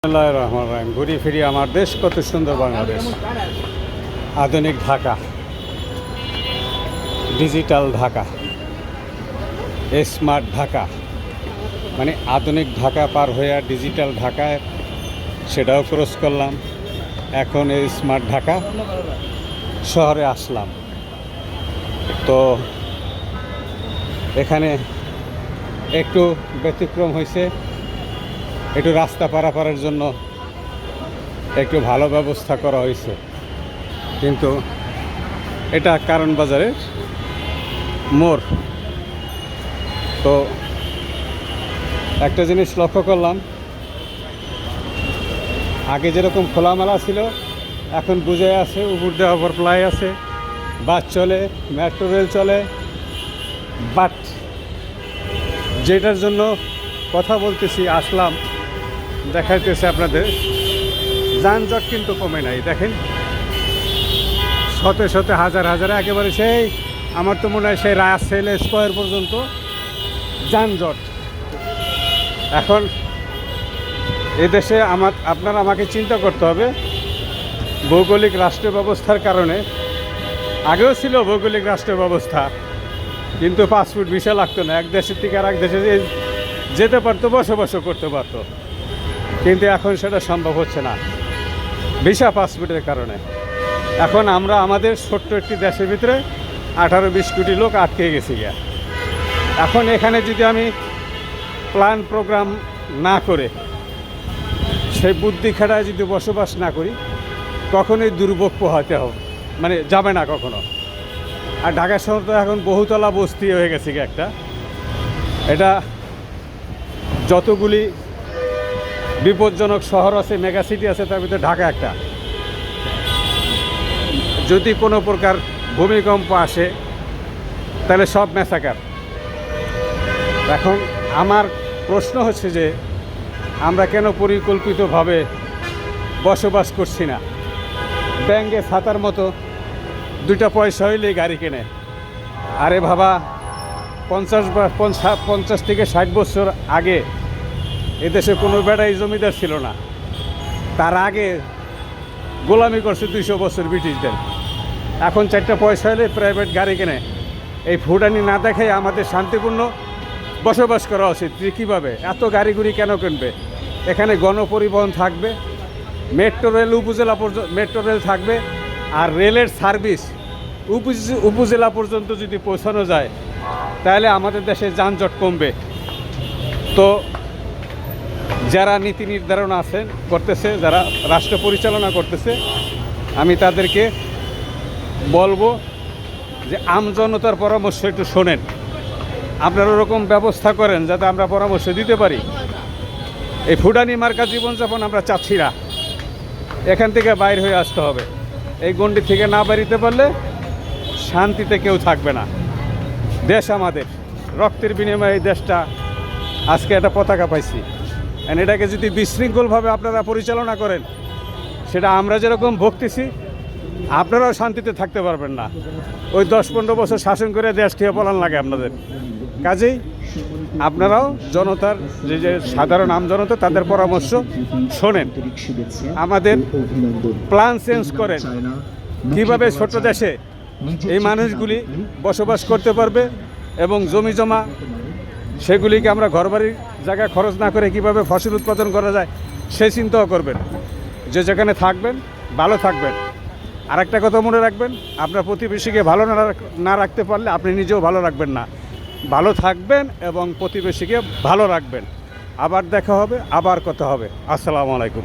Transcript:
বিসমিল্লাহির রহমানির রহিম। ঘুরি ফিরি আমার দেশ, কত সুন্দর বাংলাদেশ। আধুনিক ঢাকা, ডিজিটাল ঢাকা, স্মার্ট ঢাকা, মানে আধুনিক ঢাকা পার হয়ে ডিজিটাল ঢাকায় সেটাও ক্রস করলাম। এখন এই স্মার্ট ঢাকা শহরে আসলাম। তো এখানে একটু ব্যতিক্রম হয়েছে, একটু রাস্তা পারাপারের জন্য একটু ভালো ব্যবস্থা করা হয়েছে, কিন্তু এটা কারণ বাজারের মোড়। তো একটা জিনিস লক্ষ্য করলাম, আগে যেরকম খোলামেলা ছিল এখন বুঝে আছে, উপর দিয়ে ওভারফ্লাই আছে, বাস চলে, মেট্রো রেল চলে, বাট যেটার জন্য কথা বলতেছি আসলাম দেখাইতেছে আপনাদের, যানজট কিন্তু কমে নাই। দেখেন শতে শতে হাজার হাজারে একেবারে সেই আমার তো মনে হয় সেই রাসেল স্কোয়ার পর্যন্ত যানজট। এখন এদেশে আপনারা আমাকে চিন্তা করতে হবে, ভৌগোলিক রাষ্ট্র ব্যবস্থার কারণে, আগেও ছিল ভৌগোলিক রাষ্ট্র ব্যবস্থা, কিন্তু পাসপোর্ট ভিসা লাগতো না, এক দেশের থেকে আর এক দেশে যেতে পারতো, বসবাসও করতে পারতো, কিন্তু এখন সেটা সম্ভব হচ্ছে না ভিসা পাসপোর্টের কারণে। এখন আমরা আমাদের ছোট্ট একটি দেশের ভিতরে 18-20 কোটি লোক আটকে গেছি গিয়া। এখন এখানে যদি আমি প্ল্যান প্রোগ্রাম না করে সেই বুদ্ধি খাটায় যদি বসবাস না করি, কখনোই দুর্ভোগ পোহাতে হবে, মানে যাবে না কখনো। আর ঢাকা শহর তো এখন বহুতলা বস্তি হয়ে গেছে গিয়ে একটা। এটা যতগুলি বিপজ্জনক শহর আছে, মেগা সিটি আছে, তার ভিতরে ঢাকা একটা। যদি কোনো প্রকার ভূমিকম্প আসে তাহলে সব ম্যাসাকার। এখন আমার প্রশ্ন হচ্ছে যে আমরা কেন পরিকল্পিতভাবে বসবাস করছি না? ব্যাঙ্গে ছাতার মতো 2টা পয়সা হইলেই গাড়ি কেনে। আরে বাবা, 50 থেকে 60 বছর আগে এদেশে কোনো বেড়াই জমিদার ছিল না। তার আগে গোলামি করছে 200 বছর ব্রিটিশদের। এখন 4টা পয়সা হলে প্রাইভেট গাড়ি কেনে। এই ফুটানি না দেখাই আমাদের শান্তিপূর্ণ বসবাস করা উচিত। কীভাবে এত গাড়িগুড়ি কেন কিনবে? এখানে গণপরিবহন থাকবে, মেট্রো রেল উপজেলা পর্যন্ত মেট্রো রেল থাকবে, আর রেলের সার্ভিস উপজেলা পর্যন্ত যদি পৌঁছানো যায় তাহলে আমাদের দেশে যানজট কমবে। তো যারা নীতি নির্ধারণ করতেছে, যারা রাষ্ট্র পরিচালনা করতেছে, আমি তাদেরকে বলবো যে আমজনতার পরামর্শ একটু শোনেন, আপনারা ওরকম ব্যবস্থা করেন যাতে আমরা পরামর্শ দিতে পারি। এই ফুটানি মার্কা জীবনযাপন আমরা চাচ্ছি না। এখান থেকে বাইর হয়ে আসতে হবে। এই গণ্ডি থেকে না বেরিতে পারলে শান্তিতে কেউ থাকবে না। দেশ আমাদের, রক্তের বিনিময়ে এই দেশটা আজকে একটা পতাকা পাইছি। এটাকে যদি বিশৃঙ্খলভাবে আপনারা পরিচালনা করেন, সেটা আমরা যেরকম ভুগতেছি আপনারাও শান্তিতে থাকতে পারবেন না। ওই 10-15 বছর শাসন করে দেশ থেকে পলান লাগে আপনাদের। কাজেই আপনারাও জনতার যে সাধারণ আমজনতা, তাদের পরামর্শ শোনেন, আমাদের প্ল্যান চেঞ্জ করেন, কীভাবে ছোট দেশে এই মানুষগুলি বসবাস করতে পারবে এবং জমি জমা সেগুলিকে আমরা ঘরবাড়ির জায়গায় খরচ না করে কীভাবে ফসল উৎপাদন করা যায় সেই চিন্তাও করবেন। যে যেখানে থাকবেন ভালো থাকবেন। আর একটা কথা মনে রাখবেন, আপনার প্রতিবেশীকে ভালো না রাখতে পারলে আপনি নিজেও ভালো রাখবেন না। ভালো থাকবেন এবং প্রতিবেশীকে ভালো রাখবেন। আবার দেখা হবে, আবার কথা হবে। আসসালামু আলাইকুম।